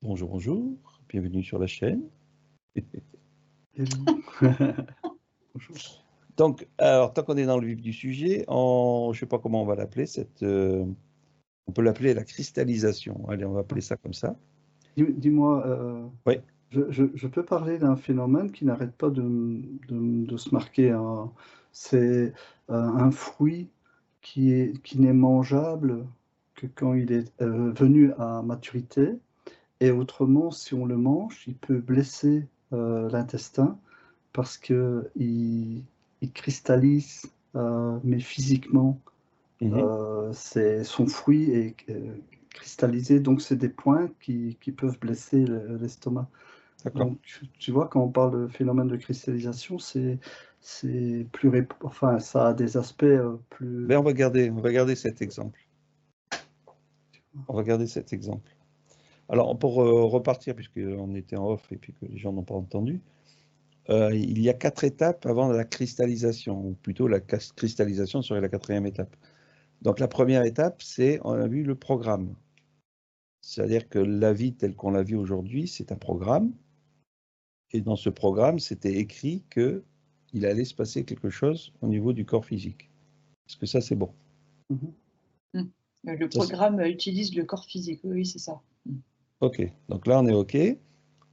Bonjour, bonjour, bienvenue sur la chaîne. Hello. Bonjour. Donc, alors, tant qu'on est dans le vif du sujet, je ne sais pas comment on va l'appeler, on peut l'appeler la cristallisation. Allez, on va appeler ça comme ça. Dis-moi, Oui, je peux parler d'un phénomène qui n'arrête pas de se marquer, hein. C'est un fruit qui n'est mangeable que quand il est venu à maturité. Et autrement, si on le mange, il peut blesser l'intestin parce qu'il cristallise, mais physiquement. mhm, Son fruit est cristallisé, donc c'est des points qui peuvent blesser l'estomac. d'accord. Donc tu vois, quand on parle de phénomène de cristallisation, c'est plus enfin, ça a des aspects plus. Mais on va garder cet exemple. On va garder cet exemple. Alors, pour repartir, puisqu'on était en off et puis que les gens n'ont pas entendu, il y a 4 étapes avant la cristallisation, ou plutôt la cristallisation serait la 4e étape. Donc, la première étape, c'est, on a vu le programme. C'est-à-dire que la vie telle qu'on la vit aujourd'hui, c'est un programme. Et dans ce programme, c'était écrit qu'il allait se passer quelque chose au niveau du corps physique. Est-ce que ça, c'est bon? Mhm. Mmh. Le Ça, programme utilise le corps physique, oui, c'est ça. OK. Donc là, on est OK.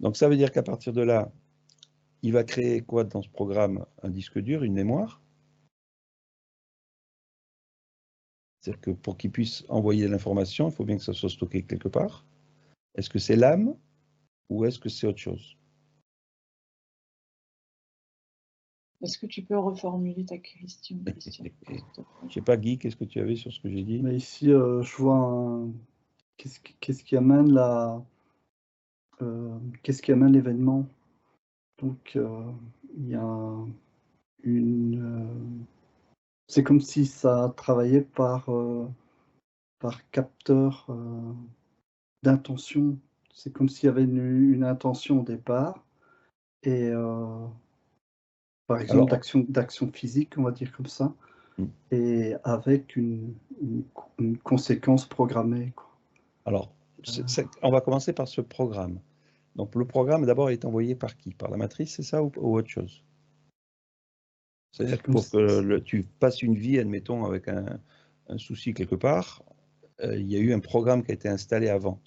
Donc ça veut dire qu'à partir de là, il va créer quoi dans ce programme? Un disque dur, une mémoire. C'est-à-dire que pour qu'il puisse envoyer l'information, il faut bien que ça soit stocké quelque part. Est-ce que c'est l'âme ou est-ce que c'est autre chose? Est-ce que tu peux reformuler ta question, Christian? Je ne sais pas, Guy, qu'est-ce que tu avais sur ce que j'ai dit? Mais ici, je vois qu'est-ce qui amène qu'est-ce qui amène l'événement. Donc, il y a une. C'est comme si ça travaillait par capteur d'intention. C'est comme s'il y avait une intention au départ et par exemple Alors, d'action physique, on va dire comme ça, hmm. et avec une conséquence programmée, quoi. Alors, on va commencer par ce programme. Donc, le programme, d'abord, est envoyé par qui? Par la matrice, c'est ça, ou autre chose? C'est C'est-à-dire que comme pour si que tu passes une vie, admettons, avec un souci quelque part, il y a eu un programme qui a été installé avant.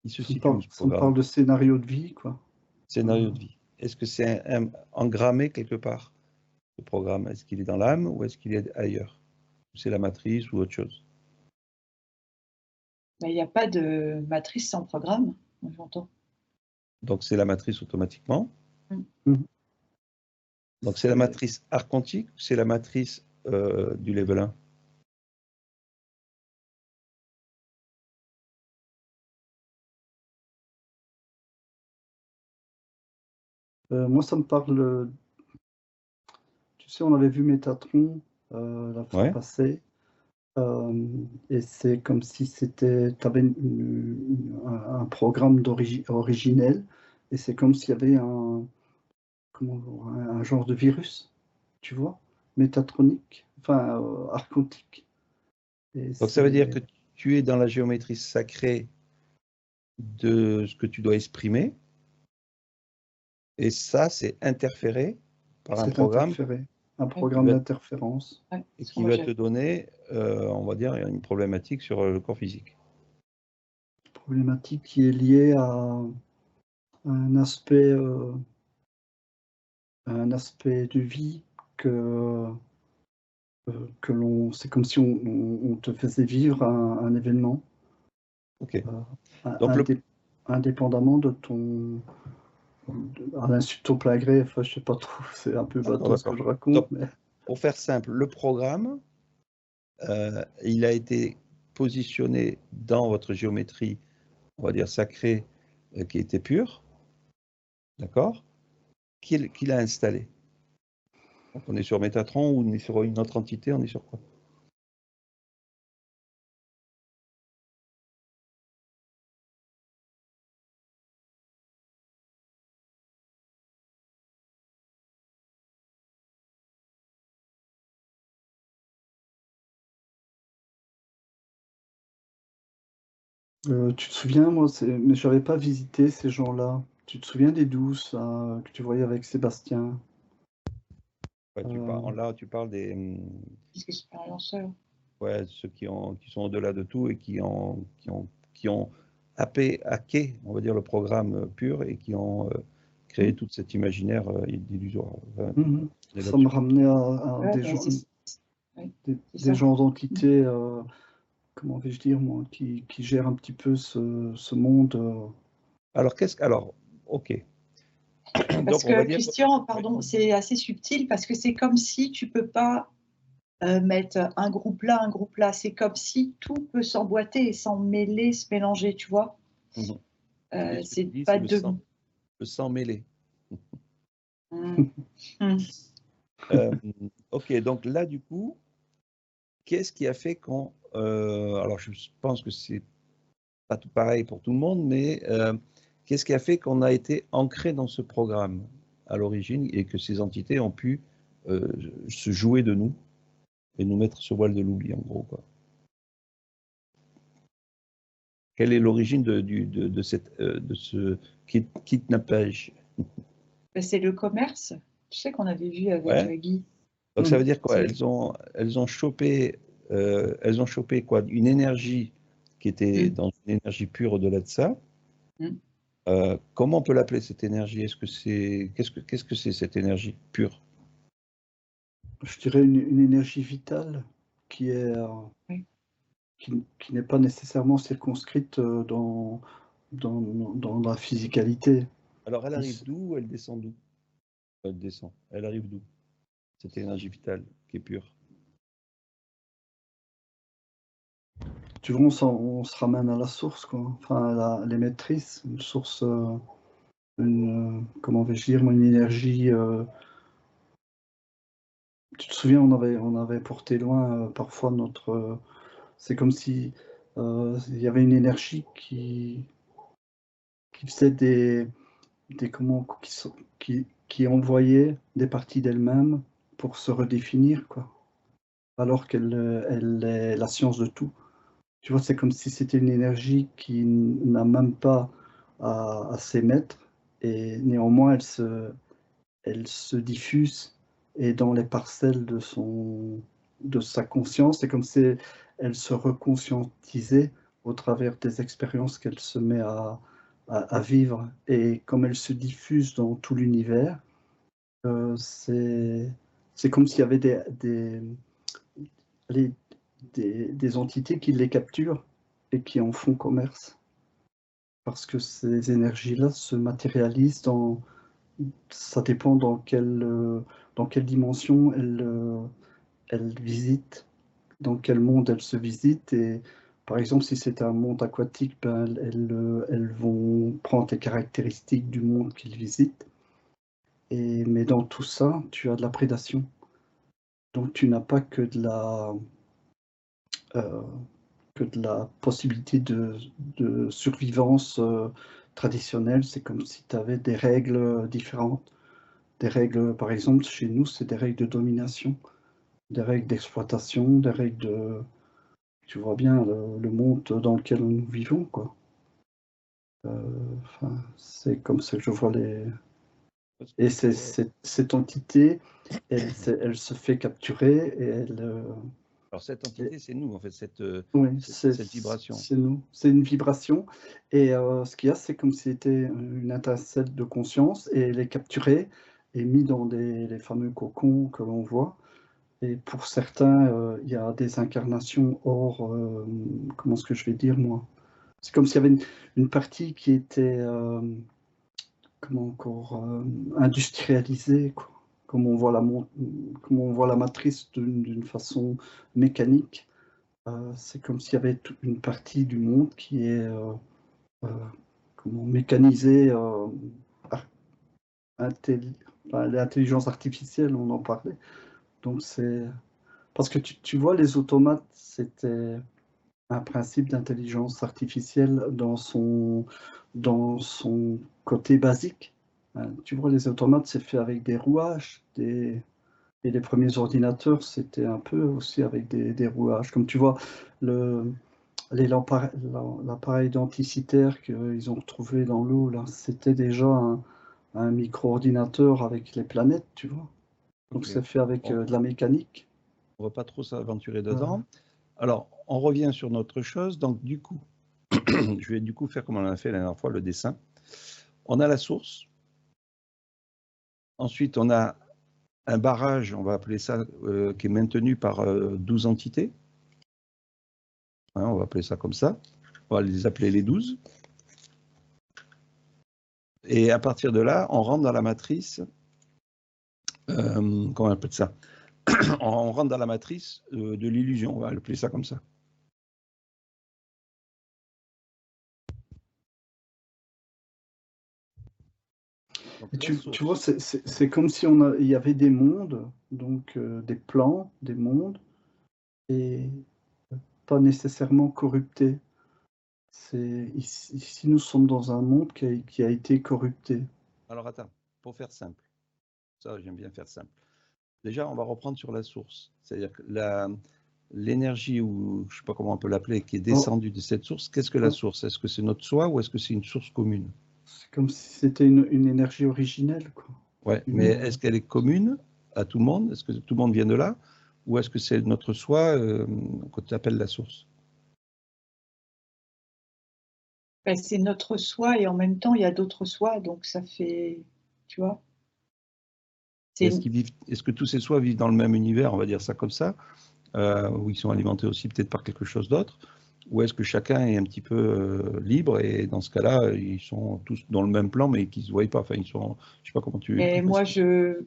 Il se situe où, ce ça me programme? parle de scénario de vie, quoi. Scénario de vie. Est-ce que c'est engrammé quelque part, ce programme? Est-ce qu'il est dans l'âme ou est-ce qu'il est ailleurs? C'est la matrice ou autre chose? Bah, il n'y a pas de matrice sans programme, j'entends. Donc, c'est la matrice automatiquement. Mhm. Donc, c'est la matrice archontique ou c'est la matrice du level 1? Moi, ça me parle. Tu sais, on avait vu Métatron la fois Ouais. passée. Et c'est comme si c'était, tu avais un programme originel, et c'est comme s'il y avait un genre de virus, tu vois, métatronique, enfin archontique. Et Donc, ça veut dire que c'est tu es dans la géométrie sacrée de ce que tu dois exprimer. Et ça, c'est interféré par un programme interféré, un Oui, qui programme va, d'interférence. ouais, et parce que qui moi va j'ai te donner, on va dire, une problématique sur le corps physique. Problématique qui est liée à un aspect, euh, un aspect de vie c'est comme si on te faisait vivre un événement. OK. Donc, Indé indépendamment de à l'insu de ton plein gré, enfin, je sais pas trop, c'est un peu d'accord, bateau ce que d'accord. je raconte, Donc, mais pour faire simple, le programme, il a été positionné dans votre géométrie, on va dire sacrée, qui était pure, d'accord, qu'il a installé. Donc, on est sur Métatron ou on est sur une autre entité, on est sur quoi? Tu te souviens, moi, mais je n'avais pas visité ces gens-là. Tu te souviens des douces que tu voyais avec Sébastien? Ouais, là, tu parles des, Expérienceurs. ouais, ceux qui sont au-delà de tout et qui ont hacké, on va dire, le programme pur et qui ont créé toute cet imaginaire d'illusoire. Mhm. On est Ça me là-dessus. ramenait à Ouais, des mais gens, ouais, des, c'est des ça. gens d'entité, comment vais-je dire, moi, qui gèrent un petit peu ce monde. Alors, ok. Parce Donc, on va que dire. Christian, Oui. pardon, c'est assez subtil parce que c'est comme si tu peux pas mettre un groupe là, un groupe là. C'est comme si tout peut s'emboîter et s'en mêler, se mélanger, tu vois. Mhm. Et ce que tu C'est dis, pas c'est de. le sang mêlé. Mm. Mm. Euh, ok, donc là, du coup, qu'est-ce qui a fait qu'on... alors, je pense que c'est pas tout pareil pour tout le monde, mais qu'est-ce qui a fait qu'on a été ancré dans ce programme à l'origine et que ces entités ont pu euh, se jouer de nous et nous mettre sur voile de l'oubli, en gros, quoi. Quelle est l'origine de ce kidnappage? Ben, c'est le commerce. Tu sais qu'on avait vu avec Ouais. Guy. Donc ça veut dire quoi? C'est Elles ont chopé quoi? Une énergie qui était Mm. dans une énergie pure au-delà de ça. Mm. Comment on peut l'appeler cette énergie? Qu'est-ce que c'est cette énergie pure? Je dirais une énergie vitale qui est, Oui. qui n'est pas nécessairement circonscrite dans la physicalité. Alors elle arrive d'où ou elle descend d'où? Elle descend. Elle arrive d'où? Cette énergie vitale qui est pure. Tu vois, on se ramène à la source, quoi. Enfin, à l'émettrice, une source, comment vais-je dire, moi, une énergie. Tu te souviens, on avait porté loin parfois notre. C'est comme si il y avait une énergie qui faisait comment, qui envoyait des parties d'elle-même pour se redéfinir, quoi. Alors elle est la science de tout. Tu vois, c'est comme si c'était une énergie qui n'a même pas à s'émettre et néanmoins elle se diffuse et dans les parcelles de sa conscience, c'est comme si elle se reconscientisait au travers des expériences qu'elle se met à vivre. Et comme elle se diffuse dans tout l'univers, c'est comme s'il y avait les- des entités qui les capturent et qui en font commerce. Parce que ces énergies-là se matérialisent ça dépend dans quelle dimension elles visitent, dans quel monde elles se visitent. Et par exemple, si c'est un monde aquatique, ben, elles vont prendre les caractéristiques du monde qu'ils visitent. Mais dans tout ça, tu as de la prédation. Donc tu n'as pas euh, que de la possibilité de survivance traditionnelle. C'est comme si tu avais des règles différentes. Des règles, par exemple, chez nous, c'est des règles de domination, des règles d'exploitation, des règles de... Tu vois bien le monde dans lequel nous vivons, quoi. Enfin, c'est comme ça que je vois les... Parce Et que, cette entité, elle se fait capturer et alors cette et- entité, c'est nous, en fait, oui, cette vibration. c'est nous. C'est une vibration. Et ce qu'il y a, c'est comme si c'était une étincelle de conscience et elle est capturée et mise dans les fameux cocons que l'on voit. Et pour certains, il y a des incarnations hors, comment est-ce que je vais dire, moi? C'est comme s'il y avait une partie qui était, comment encore, industrialisée, quoi. Comme on voit la matrice d'une façon mécanique. C'est comme s'il y avait une partie du monde qui est euh, comment, mécanisée, enfin, l'intelligence artificielle, on en parlait. Donc c'est parce que tu vois, les automates, c'était un principe d'intelligence artificielle dans son côté basique. Tu vois, les automates, c'est fait avec des rouages, et les premiers ordinateurs, c'était un peu aussi avec des rouages. Comme tu vois, le, l'appareil denticitaire qu'ils ont retrouvé dans l'eau, là, c'était déjà un micro-ordinateur avec les planètes, tu vois. Donc Ok. c'est fait avec de la mécanique. On ne va pas trop s'aventurer dedans. Alors, on revient sur notre chose. Donc, du coup, je vais du coup faire comme on a fait la dernière fois, le dessin. On a la source. Ensuite, on a un barrage, on va appeler ça, qui est maintenu par 12 entités. Hein, on va appeler ça comme ça. On va les appeler les 12. Et à partir de là, on rentre dans la matrice. Comment on appelle ça? On rentre dans la matrice de l'illusion, on va appeler ça comme ça. Donc, Et tu vois, c'est comme si il y avait des mondes, donc des plans, des mondes, et pas nécessairement corruptés. Ici, nous sommes dans un monde qui a été corrupté. Alors attends, pour faire simple, ça j'aime bien faire simple. Déjà, on va reprendre sur la source, c'est-à-dire que l'énergie, ou je ne sais pas comment on peut l'appeler, qui est descendue de cette source, qu'est-ce que la source? Est-ce que c'est notre soi ou est-ce que c'est une source commune? C'est comme si c'était une énergie originelle, quoi. Ouais, mais est-ce qu'elle est commune à tout le monde? Est-ce que tout le monde vient de là? Ou est-ce que c'est notre soi qu'on appelle la source? Ben, c'est notre soi et en même temps, il y a d'autres soi, donc ça fait, tu vois. Est-ce que tous ces soi vivent dans le même univers, on va dire ça comme ça, où ils sont alimentés aussi peut-être par quelque chose d'autre? Ou est-ce que chacun est un petit peu libre et dans ce cas-là, ils sont tous dans le même plan mais qu'ils ne se voient pas? Enfin, ils sont, je sais pas comment tu... Et moi, je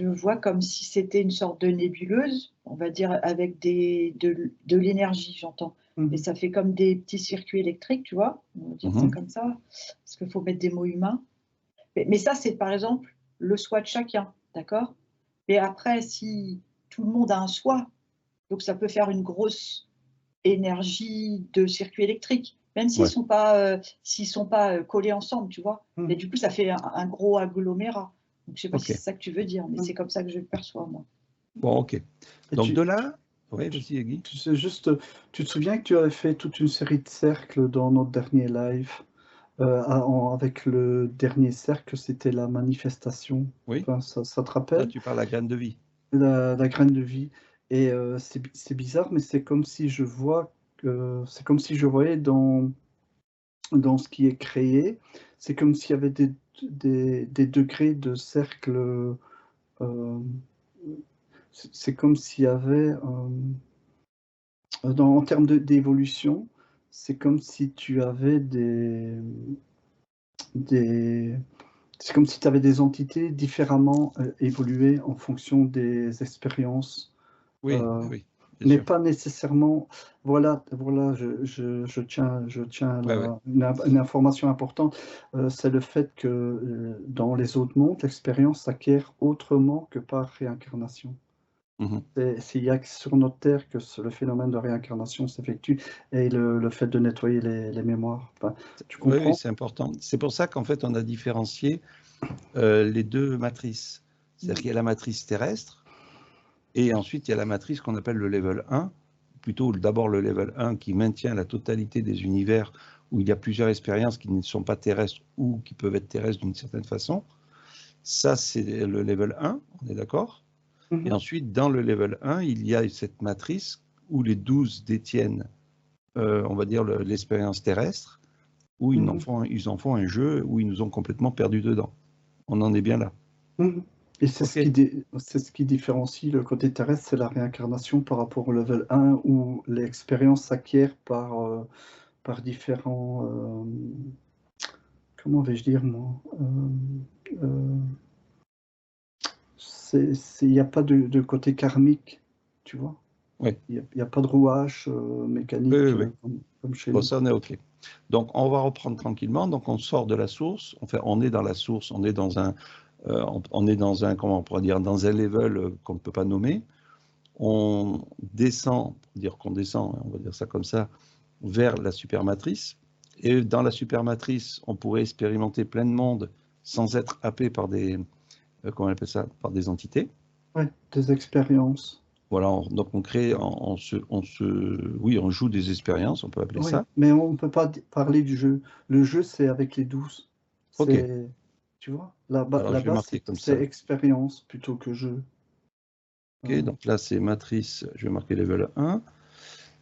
vois comme si c'était une sorte de nébuleuse, on va dire, avec de l'énergie, j'entends. Et ça fait comme des petits circuits électriques, tu vois, on va dire ça comme ça, parce qu'il faut mettre des mots humains. Mais ça, c'est par exemple le soi de chacun, d'accord? Et après, si tout le monde a un soi, donc ça peut faire une grosse énergie de circuits électriques, même s'ils sont pas, collés ensemble, tu vois. Mais du coup, ça fait un gros agglomérat. Donc, je sais pas si c'est ça que tu veux dire, mais c'est comme ça que je le perçois, moi. Bon, ok. Donc de là, oui, vas-y, Guy. Tu te souviens que tu avais fait toute une série de cercles dans notre dernier live, avec le dernier cercle, c'était la manifestation. Oui. Enfin, ça te rappelle? Là, tu parles la graine de vie. La graine de vie. Et c'est bizarre, mais c'est comme si je voyais dans ce qui est créé, c'est comme s'il y avait des degrés de cercle. C'est comme s'il y avait, en termes d'évolution, c'est comme si tu avais c'est comme si tu avais des entités différemment évoluées en fonction des expériences. Oui, oui. Mais sûr. pas nécessairement. Voilà, je tiens une information importante. C'est le fait que dans les autres mondes, l'expérience s'acquiert autrement que par réincarnation. Il y a que sur notre Terre que le phénomène de réincarnation s'effectue et le fait de nettoyer les mémoires. Enfin, tu comprends? Oui, c'est important. C'est pour ça qu'en fait, on a différencié les deux matrices. C'est-à-dire qu'il y a la matrice terrestre et ensuite il y a la matrice qu'on appelle le level 1, plutôt d'abord le level 1 qui maintient la totalité des univers où il y a plusieurs expériences qui ne sont pas terrestres ou qui peuvent être terrestres d'une certaine façon. Ça, c'est le level 1, on est d'accord? Et ensuite, dans le level 1, il y a cette matrice où les 12 détiennent, on va dire, l'expérience terrestre, où ils en font un jeu où ils nous ont complètement perdus dedans. On en est bien là. Et c'est ce qui différencie le côté terrestre, c'est la réincarnation par rapport au level 1 où l'expérience s'acquiert par différents... comment vais-je dire, moi? Il n'y a pas de côté karmique, tu vois? Oui. Il n'y a pas de rouage mécanique comme chez nous. Ça, on est OK. Donc, on va reprendre tranquillement. Donc, on sort de la source. Enfin, on est dans la source. On est dans un, comment on pourrait dire, dans un level qu'on ne peut pas nommer. On descend, pour dire qu'on descend, on va dire ça comme ça, vers la supermatrice. Et dans la supermatrice, on pourrait expérimenter plein de monde sans être happé par des, comment on appelle ça, par des entités. Oui, des expériences. Voilà, donc on crée, oui, on joue des expériences, on peut appeler Oui, ça. mais on ne peut pas parler du jeu. Le jeu, c'est avec les 12. Ok, Tu vois, alors je vais là-bas, marquer comme c'est ça. expérience plutôt que jeu. Ok, donc là c'est matrice, je vais marquer level 1.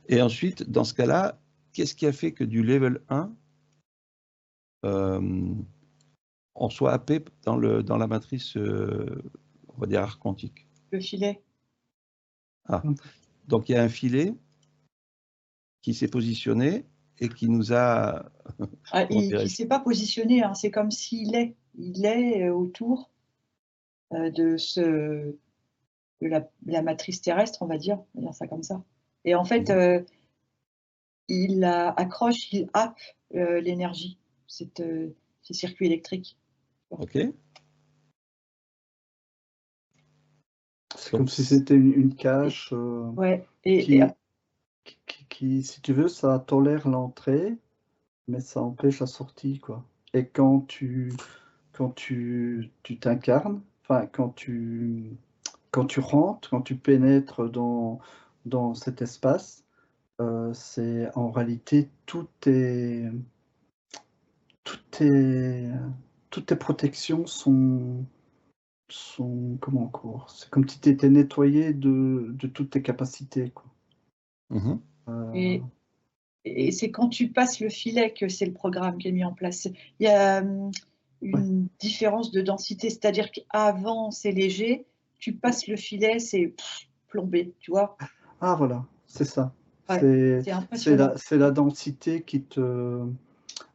Et ensuite, dans ce cas-là, qu'est-ce qui a fait que du level 1, on soit happé dans la matrice, on va dire, arc quantique? Le filet. Ah, donc il y a un filet qui s'est positionné et qui nous a... Ah, comment il ne dirais-je? s'est pas positionné, hein, c'est comme s'il est. Il est autour de la matrice terrestre, on va dire ça comme ça. Et en fait, il accroche, il happe l'énergie, ces circuits électriques. Ok. C'est comme Donc, si c'était une cache Ouais. qui, si tu veux, ça tolère l'entrée, mais ça empêche la sortie, quoi. Et quand tu t'incarnes, enfin, quand tu rentres, quand tu pénètres dans cet espace, c'est en réalité toutes tes, toutes tes protections sont comment encore? C'est comme si tu étais nettoyé de toutes tes capacités, quoi. mhm. et, et c'est quand tu passes le filet que c'est le programme qui est mis en place. Il y a une différence de densité, c'est-à-dire qu'avant c'est léger, tu passes le filet, c'est plombé, tu vois. Ah voilà, c'est ça. Ouais, c'est impressionnant. C'est la densité qui te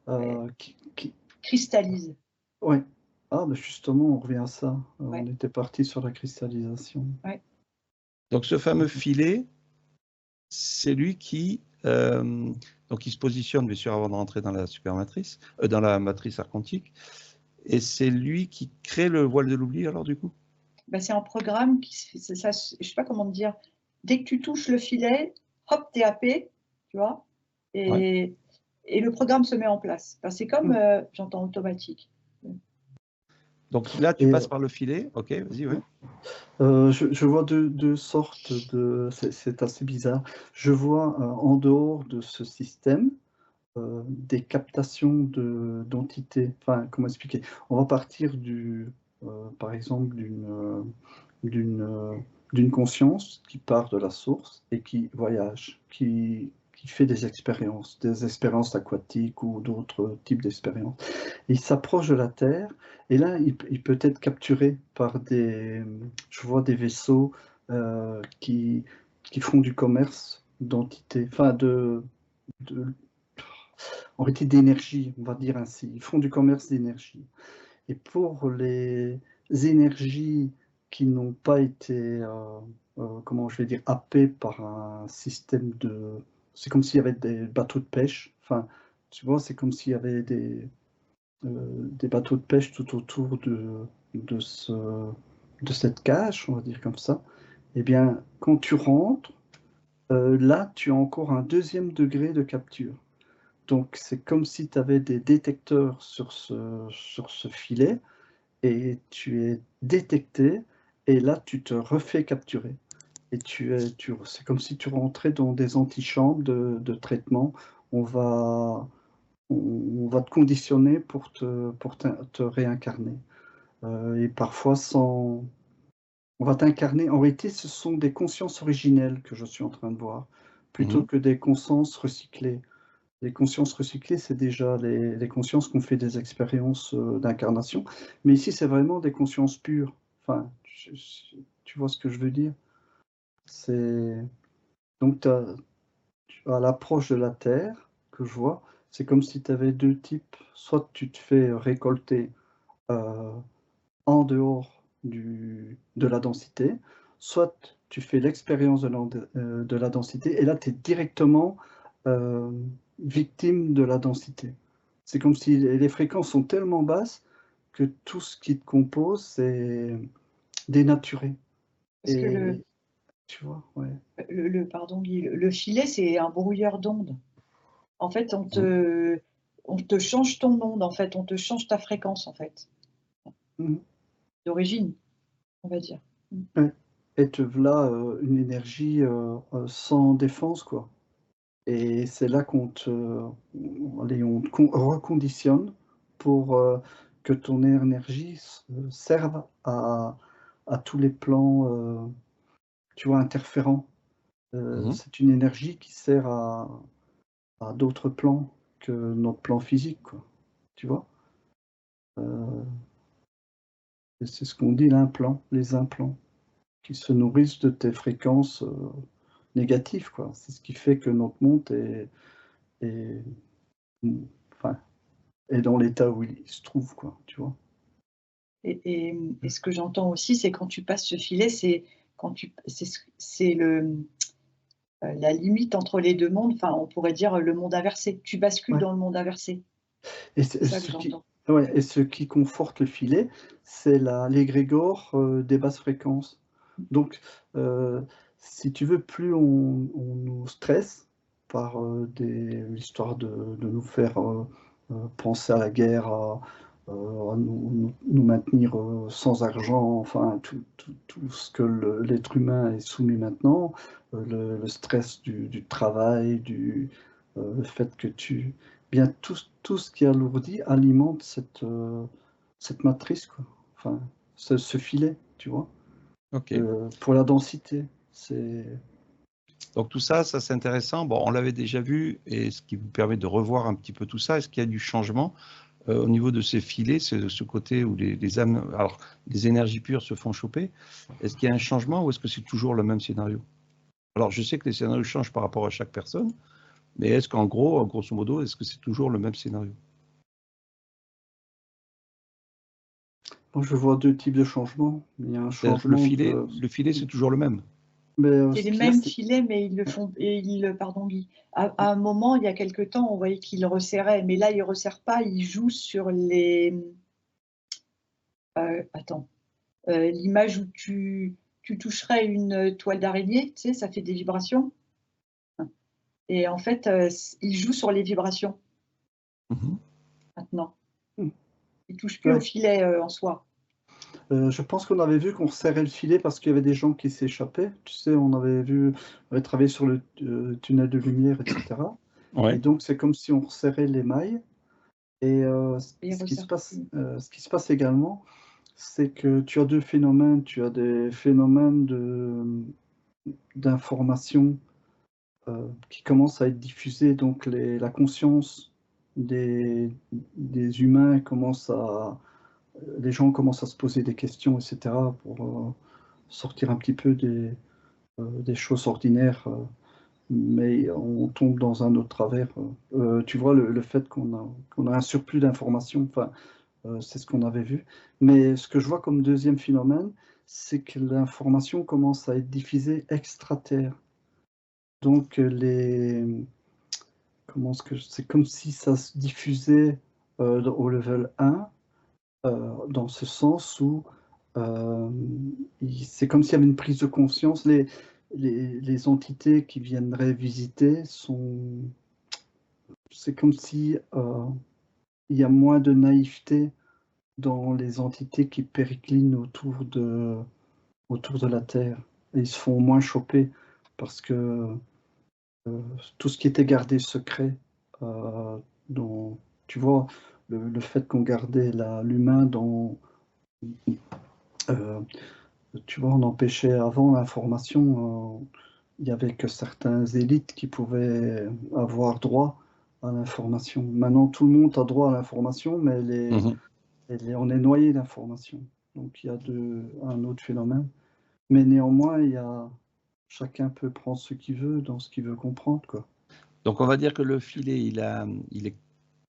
Ouais, qui cristallise. ouais. Ah bah justement, on revient à ça. On Ouais, était parti sur la cristallisation. ouais. Donc ce fameux filet, c'est lui qui... donc il se positionne, bien sûr, avant de rentrer dans la supermatrice, dans la matrice arc quantique. Et c'est lui qui crée le voile de l'oubli, alors, du coup? Ben, c'est un programme qui se fait, ça, je sais pas comment te dire. Dès que tu touches le filet, hop, t'es happé, tu vois, Ouais. et, et le programme se met en place. Enfin, c'est comme, Mm. j'entends automatique. Donc là, tu Et passes par le filet. Ok, vas-y, ouais. je vois deux sortes de... C'est assez bizarre. Je vois en dehors de ce système des captations d'entités. Enfin, comment expliquer? On va partir par exemple, d'une conscience qui part de la source et qui voyage, qui fait des expériences aquatiques ou d'autres types d'expériences. Il s'approche de la Terre et là, il peut être capturé par je vois des vaisseaux qui font du commerce d'entités, enfin de en réalité d'énergie, on va dire ainsi. Ils font du commerce d'énergie. Et pour les énergies qui n'ont pas été, comment je vais dire, happées par un système de... C'est comme s'il y avait des bateaux de pêche. Enfin, tu vois, c'est comme s'il y avait des bateaux de pêche tout autour de, ce, de cette cage, on va dire comme ça. Eh bien, quand tu rentres, là, tu as encore un deuxième degré de capture. Donc, c'est comme si tu avais des détecteurs sur ce filet et tu es détecté et là, tu te refais capturer. Et c'est comme si tu rentrais dans des antichambres de traitement. On va, on va te conditionner te réincarner. Et parfois, on va t'incarner. En réalité, ce sont des consciences originelles que je suis en train de voir, plutôt Mhm. que des consciences recyclées. Les consciences recyclées, c'est déjà les consciences qui ont fait des expériences d'incarnation. Mais ici, c'est vraiment des consciences pures. Enfin, tu vois ce que je veux dire? C'est donc à l'approche de la Terre que je vois, c'est comme si tu avais deux types. Soit tu te fais récolter euh, en dehors de la densité, soit tu fais l'expérience de la densité, et là, tu es directement euh, victime de la densité. C'est comme si les fréquences sont tellement basses que tout ce qui te compose, c'est dénaturé. Parce que Et tu vois, ouais. pardon, Guy, le filet, c'est un brouilleur d'ondes. En fait, Mhm. on te change ton onde, en fait, on te change ta fréquence, en fait, Mhm. d'origine, on va dire. Ouais. et te voilà une énergie sans défense, quoi. Et c'est là qu'on te reconditionne pour que ton énergie serve à tous les plans, tu vois, interférents. C'est une énergie qui sert à d'autres plans que notre plan physique, quoi. Tu vois? C'est ce qu'on dit, les implants, qui se nourrissent de tes fréquences négatives, quoi. C'est ce qui fait que notre monde est, enfin, est dans l'état où il se trouve, quoi, tu vois. Et ce que j'entends aussi, c'est quand tu passes ce filet, c'est la limite entre les deux mondes. Enfin, on pourrait dire le monde inversé. Tu bascules Ouais. dans le monde inversé. Et C'est ça que j'entends. et ce qui conforte le filet, c'est l'égrégore des basses fréquences. Donc, si tu veux, plus on nous stresse par l'histoire de nous faire penser à la guerre, à nous maintenir sans argent, enfin, tout ce que l'être humain est soumis maintenant, le stress du travail, le fait que bien tout ce qui alourdit alimente cette matrice, quoi. Enfin, ce filet, tu vois. Ok. Pour la densité, Donc tout ça c'est intéressant. Bon, on l'avait déjà vu, et ce qui vous permet de revoir un petit peu tout ça. Est-ce qu'il y a du changement au niveau de ces filets, ce côté où les âmes, alors les énergies pures se font choper? Est-ce qu'il y a un changement ou est-ce que c'est toujours le même scénario? Alors je sais que les scénarios changent par rapport à chaque personne, mais est-ce qu'en gros, grosso modo, est-ce que c'est toujours le même scénario? moi, je vois deux types de changements. Il y a un C'est-à-dire que changement le filet c'est toujours le même. mais C'est ce les qu'il y a, mêmes filets, mais ils le font. Pardon, Guy. À un moment, il y a quelque temps, on voyait qu'il resserrait, mais là, il resserre pas. Il joue sur les. Attends. L'image où tu toucherais une toile d'araignée, tu sais, ça fait des vibrations. Et en fait, il joue sur les vibrations maintenant. Mmh. Il touche plus au Ouais. filet en soi. Je pense qu'on avait vu qu'on serrait le filet parce qu'il y avait des gens qui s'échappaient. Tu sais, on avait travaillé sur le tunnel de lumière, etc. Ouais. Et donc, c'est comme si on resserrait les mailles. Et Et il ce qui se resserre. passe également, c'est que tu as deux phénomènes. Tu as des phénomènes d'information qui commencent à être diffusés. Donc, la conscience des humains les gens commencent à se poser des questions, etc., pour sortir un petit peu des choses ordinaires, mais on tombe dans un autre travers. Tu vois, le fait qu'on a un surplus d'informations, enfin, c'est ce qu'on avait vu. Mais ce que je vois comme deuxième phénomène, c'est que l'information commence à être diffusée extra-terre. Donc, c'est comme si ça se diffusait au level 1, dans ce sens où c'est comme s'il y avait une prise de conscience. Les entités qui viendraient visiter c'est comme si il y a moins de naïveté dans les entités qui périclinent autour de la Terre. Et ils se font moins choper parce que tout ce qui était gardé secret, dont, tu vois, le fait qu'on gardait l'humain dans tu vois, on empêchait avant l'information, il n'y avait que certains élites qui pouvaient avoir droit à l'information. Maintenant, tout le monde a droit à l'information, mais on est noyé d'informations. Donc, il y a un autre phénomène. Mais néanmoins, chacun peut prendre ce qu'il veut dans ce qu'il veut comprendre, quoi. Donc on va dire que le filet, il est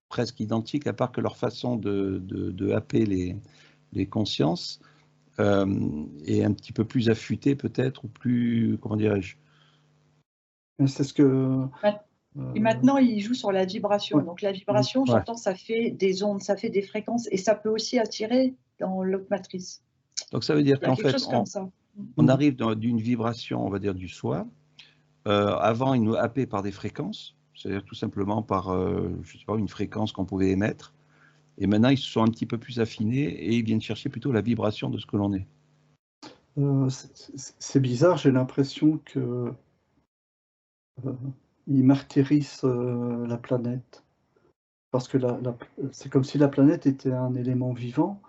presque identique, à part que leur façon de happer les consciences est un petit peu plus affûtée peut-être, ou plus, comment dirais-je? Mais c'est ce que... Et maintenant, il joue sur la vibration. Ouais. Donc la vibration, Ouais. j'entends, ça fait des ondes, ça fait des fréquences, et ça peut aussi attirer dans l'autre matrice. Donc ça veut dire Il y a qu'en quelque fait, chose comme ça. on arrive d'une vibration, on va dire, du soi. Avant, ils nous happaient par des fréquences, c'est-à-dire tout simplement par, je sais pas, une fréquence qu'on pouvait émettre. Et maintenant, ils se sont un petit peu plus affinés et ils viennent chercher plutôt la vibration de ce que l'on est. C'est bizarre, j'ai l'impression que ils martyrisent la planète. Parce que c'est comme si la planète était un élément vivant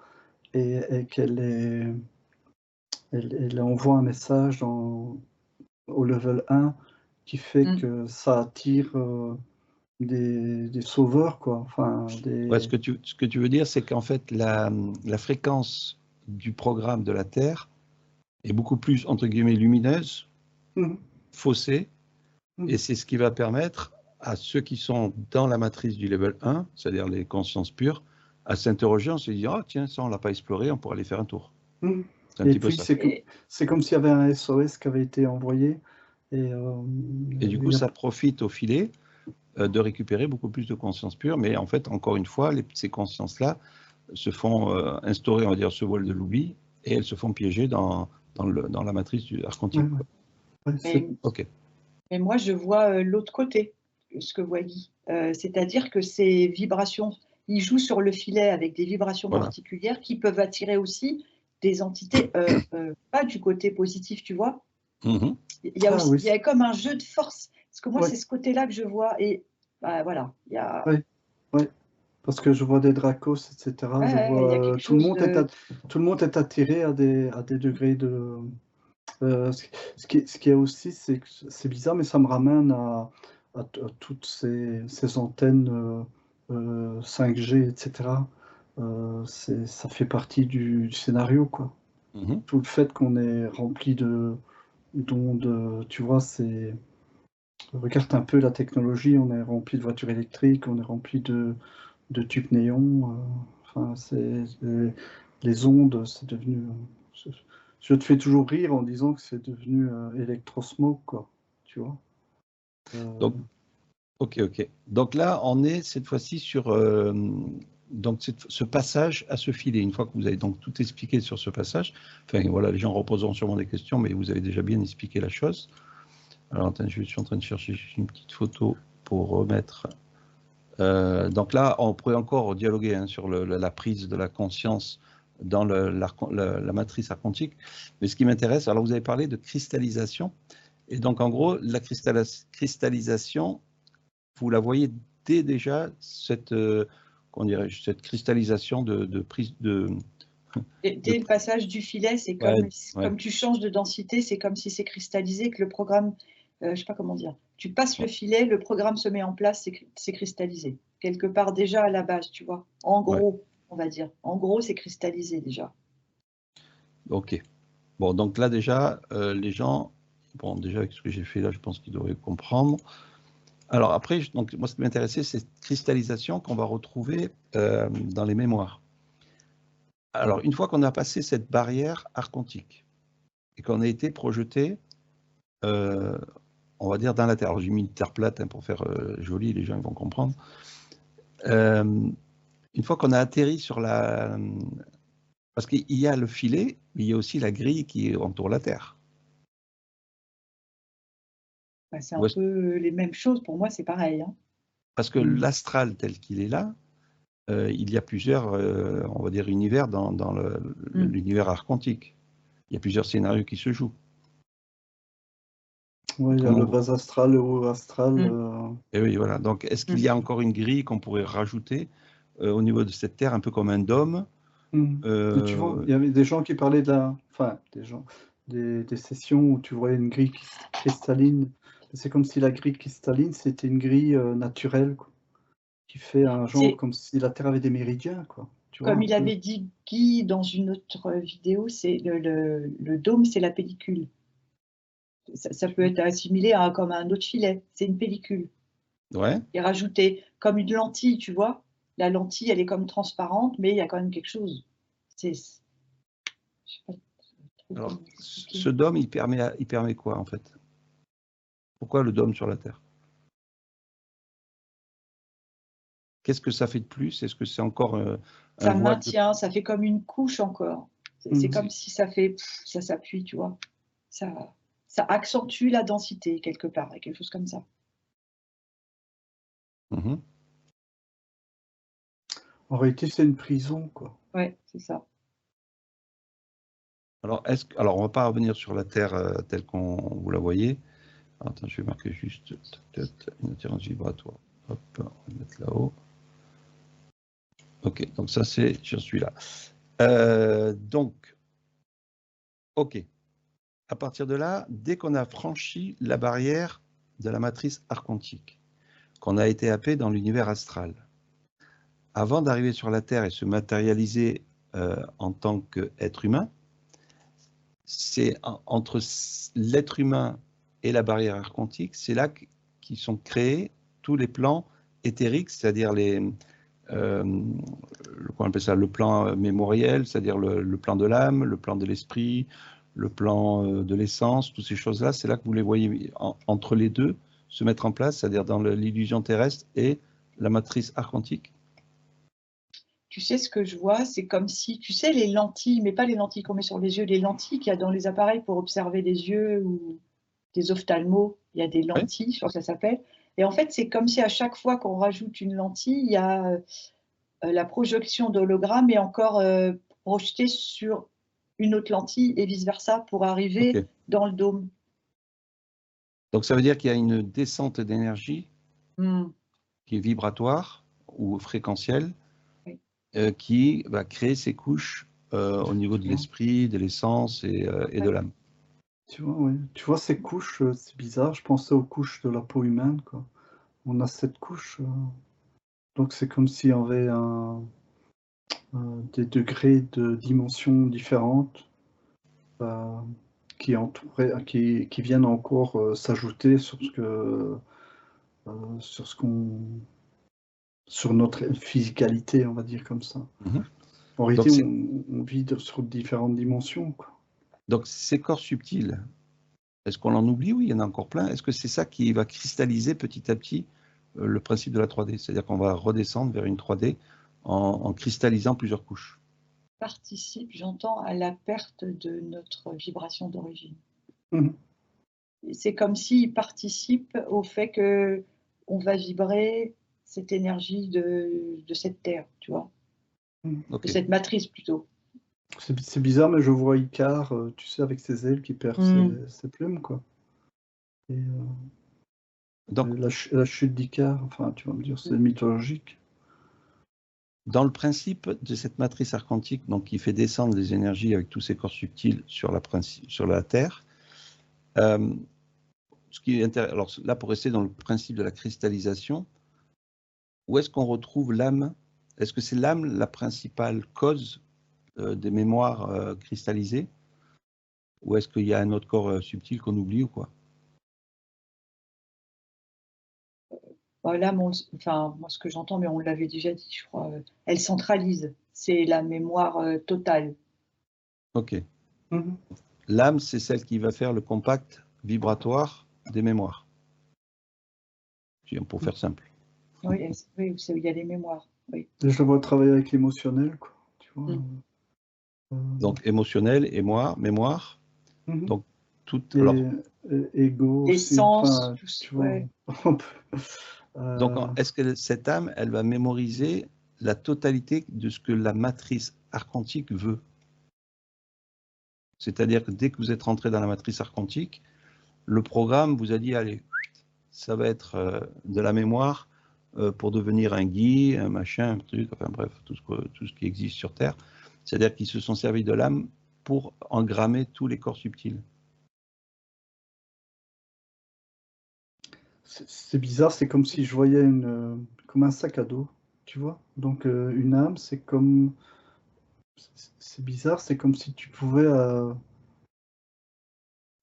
et qu'elle envoie un message au level 1 qui fait que ça attire des sauveurs, quoi. Enfin, Ouais, ce que tu veux dire, c'est qu'en fait, la fréquence du programme de la Terre est beaucoup plus, entre guillemets, lumineuse, faussée, et c'est ce qui va permettre à ceux qui sont dans la matrice du level 1, c'est-à-dire les consciences pures, à s'interroger en se disant « Ah tiens, ça on ne l'a pas exploré, on pourrait aller faire un tour ». C'est un Et petit peu puis, ça. c'est comme s'il y avait un SOS qui avait été envoyé. Et du coup, ça profite au filet de récupérer beaucoup plus de conscience pure, mais en fait, encore une fois, ces consciences-là se font instaurer, on va dire, ce voile de l'oubli, et elles se font piéger dans la matrice du archontique. Mais moi, je vois l'autre côté, ce que voit Guy. C'est-à-dire que ces vibrations, ils jouent sur le filet avec des vibrations particulières qui peuvent attirer aussi des entités, pas du côté positif, tu vois. Il y a comme un jeu de force. Parce que moi, c'est ce côté-là que je vois. Et bah, voilà, il y a... Parce que je vois des dracos, etc. Je vois, tout le monde est attiré à des degrés de... ce qui est aussi, c'est bizarre, mais ça me ramène à toutes ces antennes 5G, etc. Ça fait partie du scénario, quoi. Tout le fait qu'on est rempli d'ondes, tu vois, c'est... Regarde un peu la technologie, on est rempli de voitures électriques, on est rempli de tubes néons. Enfin, les ondes, c'est devenu... Je te fais toujours rire en disant que c'est devenu électrosmog, quoi. Tu vois. Donc, ok. Donc là, on est cette fois-ci sur ce passage à ce filet. Une fois que vous avez donc tout expliqué sur ce passage, enfin voilà, les gens reposeront sûrement des questions, mais vous avez déjà bien expliqué la chose. Alors, attends, je suis en train de chercher une petite photo pour remettre. Donc là, on pourrait encore dialoguer sur la prise de la conscience dans la matrice archontique. Mais ce qui m'intéresse, alors vous avez parlé de cristallisation. Et donc, en gros, la cristallisation, vous la voyez dès déjà, cette cristallisation de prise de... Dès le passage du filet, c'est comme tu changes de densité, c'est comme si c'est cristallisé, que le programme, je ne sais pas comment dire, tu passes le filet, le programme se met en place, c'est cristallisé. Quelque part déjà à la base, tu vois. En gros, on va dire. En gros, c'est cristallisé déjà. Ok. Bon, donc là déjà, les gens, bon, déjà avec ce que j'ai fait là, je pense qu'ils devraient comprendre. Alors après, donc, moi, ce qui m'intéressait, c'est cette cristallisation qu'on va retrouver dans les mémoires. Alors, une fois qu'on a passé cette barrière archontique et qu'on a été projeté, on va dire, dans la Terre. Alors, j'ai mis une terre plate pour faire joli, les gens vont comprendre. Une fois qu'on a atterri sur la... Parce qu'il y a le filet, mais il y a aussi la grille qui entoure la Terre. Bah, c'est un peu les mêmes choses, pour moi, c'est pareil. Hein. Parce que l'astral tel qu'il est là, il y a plusieurs, on va dire, univers dans l'univers archontique. Il y a plusieurs scénarios qui se jouent. Oui, il y a le bas astral, le haut astral. Et oui, voilà. Donc, est-ce qu'il y a encore une grille qu'on pourrait rajouter au niveau de cette Terre, un peu comme un dôme Et tu vois, il y avait des gens qui parlaient des sessions où tu voyais une grille cristalline. C'est comme si la grille cristalline, c'était une grille naturelle, quoi, qui fait un genre comme si la Terre avait des méridiens, quoi. Tu vois, comme il avait dit Guy dans une autre vidéo, c'est le dôme, c'est la pellicule. Ça peut être assimilé comme un autre filet. C'est une pellicule. Ouais. Et rajouté comme une lentille, tu vois. La lentille, elle est comme transparente, mais il y a quand même quelque chose. Alors, ce dôme, il permet quoi, en fait? Pourquoi le dôme sur la Terre? Qu'est-ce que ça fait de plus? Est-ce que c'est encore ça maintient, ça fait comme une couche encore. C'est comme si ça s'appuie, tu vois. Ça accentue la densité quelque part, quelque chose comme ça. En réalité, c'est une prison, quoi. Ouais, c'est ça. Alors, alors, on ne va pas revenir sur la Terre telle qu'on vous la voyez. Alors, attends, je vais marquer juste une attirance vibratoire. Hop, on va mettre là-haut. Ok, donc ça, c'est sur celui-là. Donc, ok. À partir de là, dès qu'on a franchi la barrière de la matrice archontique, qu'on a été happé dans l'univers astral, avant d'arriver sur la Terre et se matérialiser en tant qu'être humain, c'est entre l'être humain et la barrière archontique, c'est là qui sont créés tous les plans éthériques, c'est-à-dire qu'on appelle ça le plan mémoriel, c'est-à-dire le plan de l'âme, le plan de l'esprit, le plan de l'essence, toutes ces choses-là, c'est là que vous les voyez entre les deux se mettre en place, c'est-à-dire dans l'illusion terrestre et la matrice archontique. Tu sais, ce que je vois, c'est comme si, tu sais, les lentilles, mais pas les lentilles qu'on met sur les yeux, les lentilles qu'il y a dans les appareils pour observer les yeux ou des ophtalmos, il y a des lentilles, je crois que ça s'appelle. Et en fait, c'est comme si à chaque fois qu'on rajoute une lentille, il y a la projection d'hologramme est encore projetée sur une autre lentille et vice-versa pour arriver dans le dôme. Donc ça veut dire qu'il y a une descente d'énergie qui est vibratoire ou fréquentielle, qui va créer ces couches au niveau de l'esprit, de l'essence et de l'âme. Tu vois, oui. Tu vois ces couches, c'est bizarre, je pensais aux couches de la peau humaine, quoi. On a cette couche, donc c'est comme s'il y avait des degrés de dimensions différentes qui viennent encore s'ajouter sur sur notre physicalité, on va dire comme ça. En réalité, on vit sur différentes dimensions, quoi. Donc ces corps subtils, est-ce qu'on en oublie? Oui, il y en a encore plein. Est-ce que c'est ça qui va cristalliser petit à petit le principe de la 3D? C'est-à-dire qu'on va redescendre vers une 3D en cristallisant plusieurs couches. Participe, j'entends, à la perte de notre vibration d'origine. C'est comme s'il participe au fait qu'on va vibrer cette énergie de cette terre, tu vois, de cette matrice plutôt. C'est bizarre, mais je vois Icare, tu sais, avec ses ailes qui perd ses plumes, quoi. Et donc, la chute d'Icare, enfin, tu vas me dire, c'est mythologique. Dans le principe de cette matrice archontique, donc qui fait descendre les énergies avec tous ces corps subtils sur la Terre, ce qui est alors là, pour rester dans le principe de la cristallisation, où est-ce qu'on retrouve l'âme? Est-ce que c'est l'âme la principale cause des mémoires cristallisées? Ou est-ce qu'il y a un autre corps subtil qu'on oublie ou quoi? Là, enfin, moi, ce que j'entends, mais on l'avait déjà dit, je crois, elle centralise. C'est la mémoire totale. Ok. L'âme, c'est celle qui va faire le compact vibratoire des mémoires. Pour faire simple. Oui, c'est où il y a les mémoires. Oui. Je la vois travailler avec l'émotionnel, quoi. Tu vois. Donc émotionnel, mémoire. Donc tout. Ego, essence, tu vois. Donc est-ce que cette âme, elle va mémoriser la totalité de ce que la matrice archontique veut? C'est-à-dire que dès que vous êtes rentré dans la matrice archontique, le programme vous a dit, allez, ça va être de la mémoire pour devenir un Guy, un machin, un truc, enfin bref, tout ce qui existe sur Terre. C'est-à-dire qu'ils se sont servis de l'âme pour engrammer tous les corps subtils. C'est bizarre, c'est comme si je voyais comme un sac à dos, tu vois. Donc une âme, c'est comme... C'est bizarre, c'est comme si tu pouvais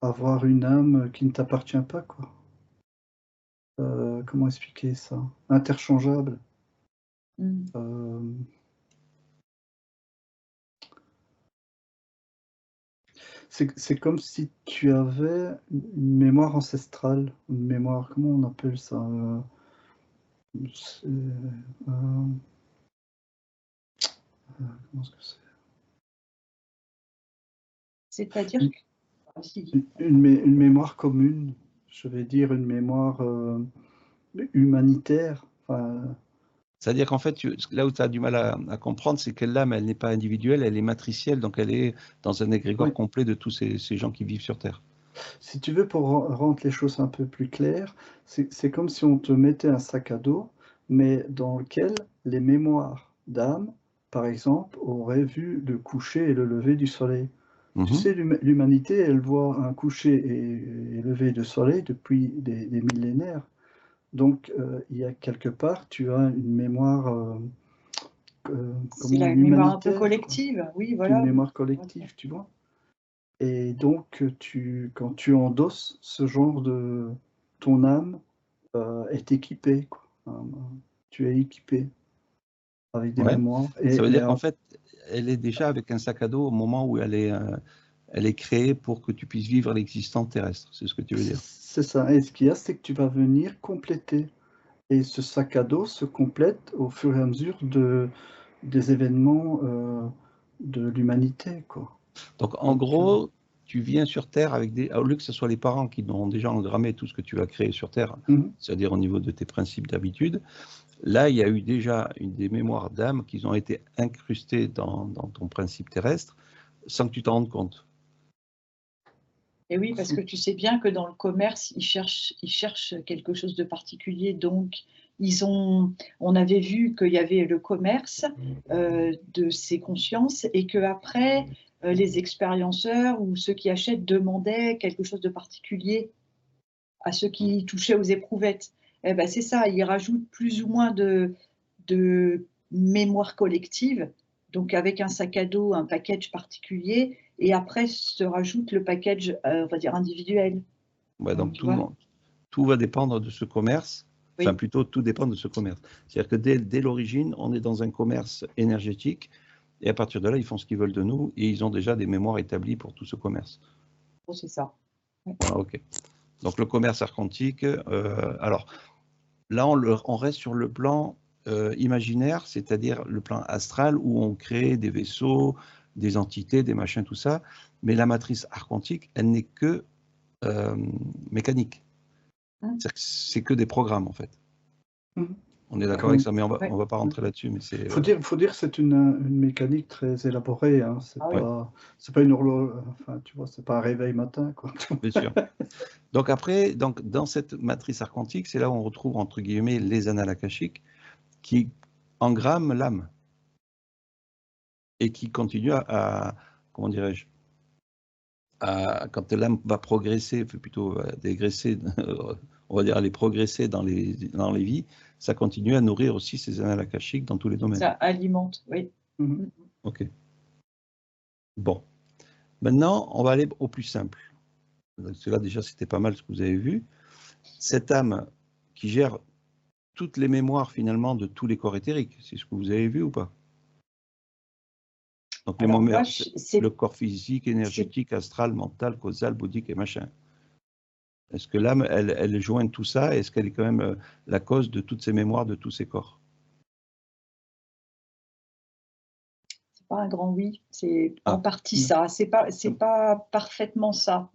avoir une âme qui ne t'appartient pas, quoi. Comment expliquer ça? Interchangeable. C'est comme si tu avais une mémoire ancestrale, une mémoire, comment on appelle ça? Comment est-ce que c'est? C'est-à-dire une mémoire commune, je vais dire une mémoire humanitaire. Enfin, C'est-à-dire qu'en fait, là où tu as du mal à comprendre, c'est que l'âme, elle n'est pas individuelle, elle est matricielle, donc elle est dans un égrégore complet de tous ces gens qui vivent sur Terre. Si tu veux, pour rendre les choses un peu plus claires, c'est comme si on te mettait un sac à dos, mais dans lequel les mémoires d'âme, par exemple, auraient vu le coucher et le lever du soleil. Tu sais, l'humanité, elle voit un coucher et lever de soleil depuis des millénaires. Donc, il y a quelque part, tu as une mémoire C'est la mémoire un peu humanitaire, collective, oui, une voilà. mémoire collective, tu vois. Et donc, quand tu endosses ce genre de... Ton âme est équipée, quoi. Tu es équipé avec des Ouais. mémoires. Ça veut dire qu'en fait, elle est déjà avec un sac à dos au moment où elle est créée pour que tu puisses vivre l'existence terrestre. C'est ce que tu veux dire. C'est ça. Et ce qu'il y a, c'est que tu vas venir compléter. Et ce sac à dos se complète au fur et à mesure des événements de l'humanité, quoi. Donc, en gros, tu viens sur Terre avec au lieu que ce soit les parents qui ont déjà engrammé tout ce que tu as créé sur Terre, c'est-à-dire au niveau de tes principes d'habitude, là, il y a eu déjà des mémoires d'âme qui ont été incrustées dans ton principe terrestre sans que tu t'en rendes compte. Et oui, parce que tu sais bien que dans le commerce, ils cherchent quelque chose de particulier. Donc, on avait vu qu'il y avait le commerce de ces consciences et qu'après, les expérienceurs ou ceux qui achètent demandaient quelque chose de particulier à ceux qui touchaient aux éprouvettes. Eh ben, c'est ça, ils rajoutent plus ou moins de mémoire collective, donc avec un sac à dos, un package particulier, et après se rajoute le package, on va dire, individuel. Ouais, donc tout va dépendre de ce commerce, enfin plutôt tout dépend de ce commerce. C'est-à-dire que dès l'origine, on est dans un commerce énergétique, et à partir de là, ils font ce qu'ils veulent de nous, et ils ont déjà des mémoires établies pour tout ce commerce. Oh, c'est ça. Ouais. Voilà, ok. Donc le commerce archontique, alors là on reste sur le plan imaginaire, c'est-à-dire le plan astral où on crée des vaisseaux, des entités, des machins, tout ça, mais la matrice archontique, elle n'est que mécanique. C'est que des programmes en fait. On est d'accord avec ça, mais on va pas rentrer là-dessus. Mais c'est. Faut dire que c'est une mécanique très élaborée. Hein. C'est pas une horloge. Enfin, tu vois, c'est pas un réveil matin, quoi. Bien sûr. Donc après, dans cette matrice archontique, c'est là où on retrouve entre guillemets les annales akashiques qui engramment l'âme et qui continuent comment dirais-je, quand l'âme va progresser, plutôt dégraisser, on va dire aller progresser dans les vies, ça continue à nourrir aussi ces annales akashiques dans tous les domaines. Ça alimente, oui. Ok. Bon. Maintenant, on va aller au plus simple. Cela déjà, c'était pas mal ce que vous avez vu. Cette âme qui gère toutes les mémoires finalement de tous les corps éthériques, c'est ce que vous avez vu ou pas? Donc les mémoires, le corps physique, énergétique, astral, mental, causal, bouddhique et machin. Est-ce que l'âme, elle joint tout ça? Est-ce qu'elle est quand même la cause de toutes ces mémoires, de tous ces corps? C'est pas un grand oui, c'est en partie ça. C'est pas parfaitement ça.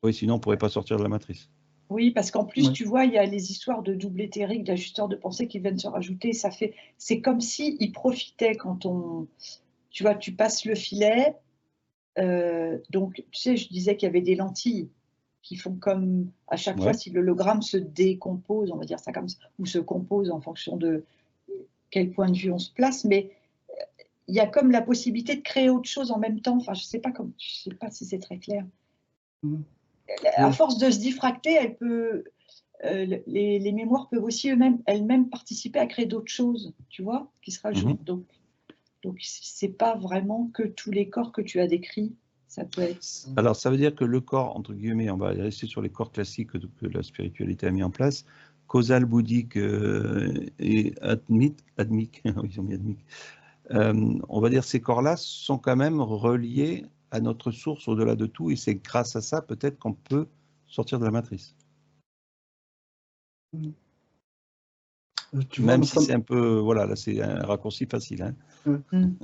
Oui, sinon on ne pourrait pas sortir de la matrice. Oui, parce qu'en plus, tu vois, il y a les histoires de double éthérique, d'ajusteur de pensée qui viennent se rajouter. C'est comme si ils profitaient quand tu vois, tu passes le filet. Donc, tu sais, je disais qu'il y avait des lentilles qui font comme à chaque fois si l'hologramme se décompose, on va dire ça comme ça, ou se compose en fonction de quel point de vue on se place, mais il y a comme la possibilité de créer autre chose en même temps. Enfin, je sais pas si c'est très clair. À force de se diffracter, elle peut, les mémoires peuvent aussi elles-mêmes participer à créer d'autres choses, tu vois, qui se rajoutent. Donc c'est pas vraiment que tous les corps que tu as décrits. Ça peut être. Alors, ça veut dire que le corps, entre guillemets, on va rester sur les corps classiques que la spiritualité a mis en place, causal, bouddhique et admique, ils ont mis admique. On va dire ces corps-là sont quand même reliés à notre source au-delà de tout, et c'est grâce à ça peut-être qu'on peut sortir de la matrice. Même si c'est un peu, voilà, là c'est un raccourci facile. Hein.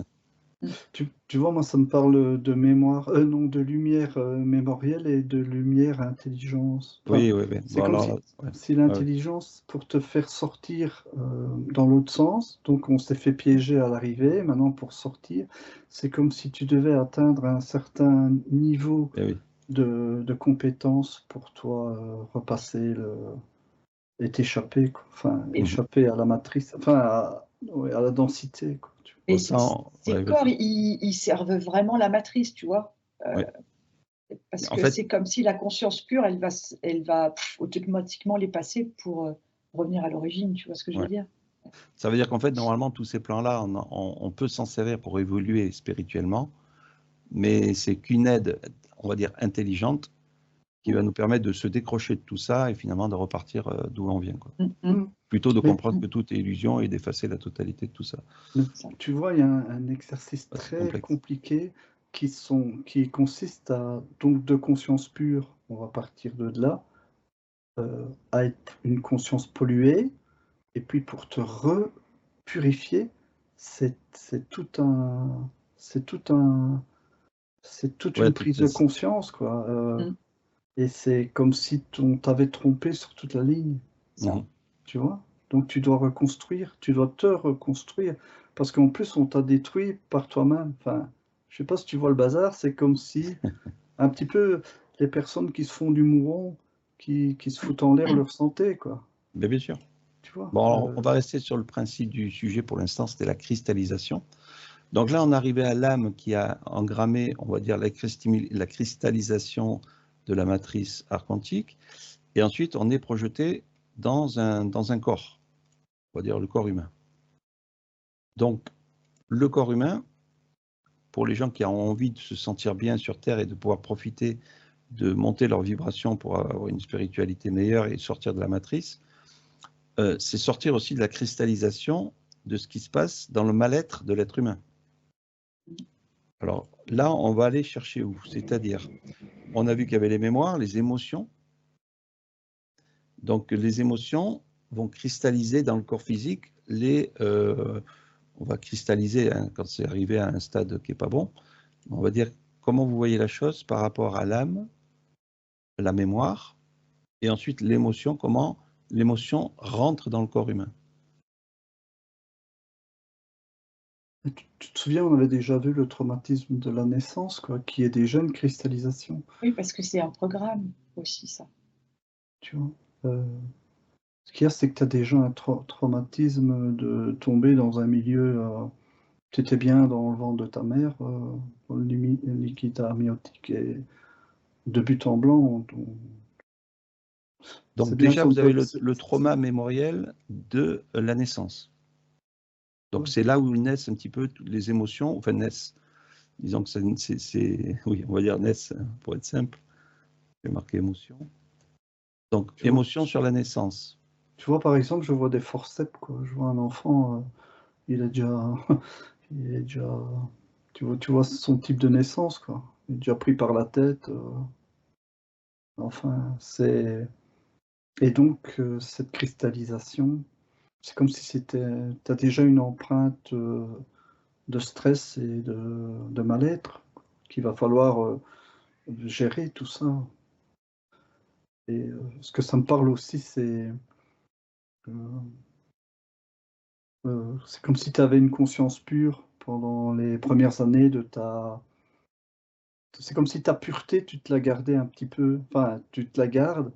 Tu vois, moi, ça me parle de mémoire, non, de lumière mémorielle et de lumière intelligence. Enfin, Oui, oui, oui. c'est Bon, comme alors, ouais. si l'intelligence, pour te faire sortir dans l'autre sens, donc on s'est fait piéger à l'arrivée, maintenant pour sortir, c'est comme si tu devais atteindre un certain niveau Eh oui. de compétence pour toi repasser et t'échapper, quoi. Enfin, Et- échapper à la matrice, enfin, ouais, à la densité, quoi. Et Bon, ça, ces ouais, corps, vas-y. ils servent vraiment la matrice, tu vois. Ouais. Parce En que fait, c'est comme si la conscience pure, elle va automatiquement les passer pour revenir à l'origine, tu vois ce que je veux ouais. dire? Ça veut dire qu'en fait, normalement, tous ces plans-là, on peut s'en servir pour évoluer spirituellement, mais c'est qu'une aide, on va dire, intelligente, qui va nous permettre de se décrocher de tout ça et finalement de repartir d'où on vient, quoi. Plutôt de Mais, comprendre que tout est illusion et d'effacer la totalité de tout ça. mais tu vois, il y a un exercice C'est très complexe. compliqué qui consiste à, donc de conscience pure, on va partir de là, à être une conscience polluée, et puis pour te repurifier, c'est tout un, c'est tout un, c'est toute Ouais, une prise de conscience, quoi. Et c'est comme si on t'avait trompé sur toute la ligne, tu vois. Donc tu dois reconstruire, tu dois te reconstruire, parce qu'en plus on t'a détruit par toi-même. Enfin, je sais pas si tu vois le bazar, c'est comme si un petit peu les personnes qui se font du mouron, qui se foutent en l'air leur santé, quoi. Mais bien sûr. Tu vois. Bon, alors, on va rester sur le principe du sujet pour l'instant, c'était la cristallisation. Donc là, on arrivait à l'âme qui a engrammé, on va dire, la cristallisation de la matrice archontique. Et ensuite, on est projeté dans un corps, on va dire le corps humain. Donc, le corps humain, pour les gens qui ont envie de se sentir bien sur Terre et de pouvoir profiter de monter leur vibration pour avoir une spiritualité meilleure et sortir de la matrice, c'est sortir aussi de la cristallisation de ce qui se passe dans le mal-être de l'être humain. Alors là, on va aller chercher où? C'est-à-dire, on a vu qu'il y avait les mémoires, les émotions. Donc les émotions vont cristalliser dans le corps physique on va cristalliser hein, quand c'est arrivé à un stade qui n'est pas bon. On va dire comment vous voyez la chose par rapport à l'âme, la mémoire, et ensuite l'émotion, comment l'émotion rentre dans le corps humain. Tu te souviens, on avait déjà vu le traumatisme de la naissance, quoi, qui est déjà une cristallisation. Oui, parce que c'est un programme aussi, ça. Tu vois. Ce qu'il y a, c'est que tu as déjà un traumatisme de tomber dans un milieu. Tu étais bien dans le ventre de ta mère, dans le liquide amniotique, et de but en blanc. Donc bien déjà, qu'on vous avez peut. le trauma mémoriel de la naissance. Donc Ouais. c'est là où naissent un petit peu toutes les émotions, enfin naissent, disons que oui, on va dire naissent, pour être simple, j'ai marqué émotion. Donc émotion sur la naissance. Tu vois, par exemple, je vois des forceps, quoi. Je vois un enfant, il est déjà, tu vois son type de naissance, quoi. Il est déjà pris par la tête. Enfin, c'est. Et donc, cette cristallisation, c'est comme si tu as déjà une empreinte de stress et de mal-être qu'il va falloir gérer tout ça. Et ce que ça me parle aussi, c'est comme si tu avais une conscience pure pendant les premières années de ta. C'est comme si ta pureté, tu te la gardais un petit peu, enfin, tu te la gardes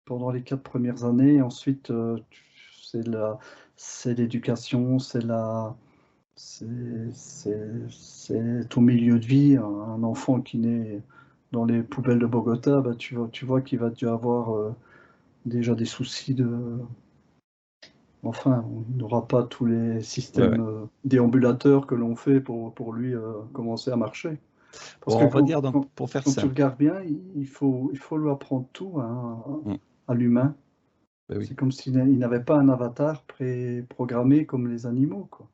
pendant les 4 premières années. Ensuite, c'est l'éducation, c'est ton milieu de vie. Un enfant qui naît dans les poubelles de Bogota, bah, tu vois qu'il va déjà avoir déjà des soucis de. Enfin, on n'aura pas tous les systèmes Ouais. déambulateurs que l'on fait pour lui commencer à marcher. Parce Bon, que on va dire donc pour faire quand tu simple. regardes bien, il faut lui apprendre tout hein, Mm. à l'humain. Ben C'est oui. comme s'il n'avait pas un avatar préprogrammé comme les animaux, quoi.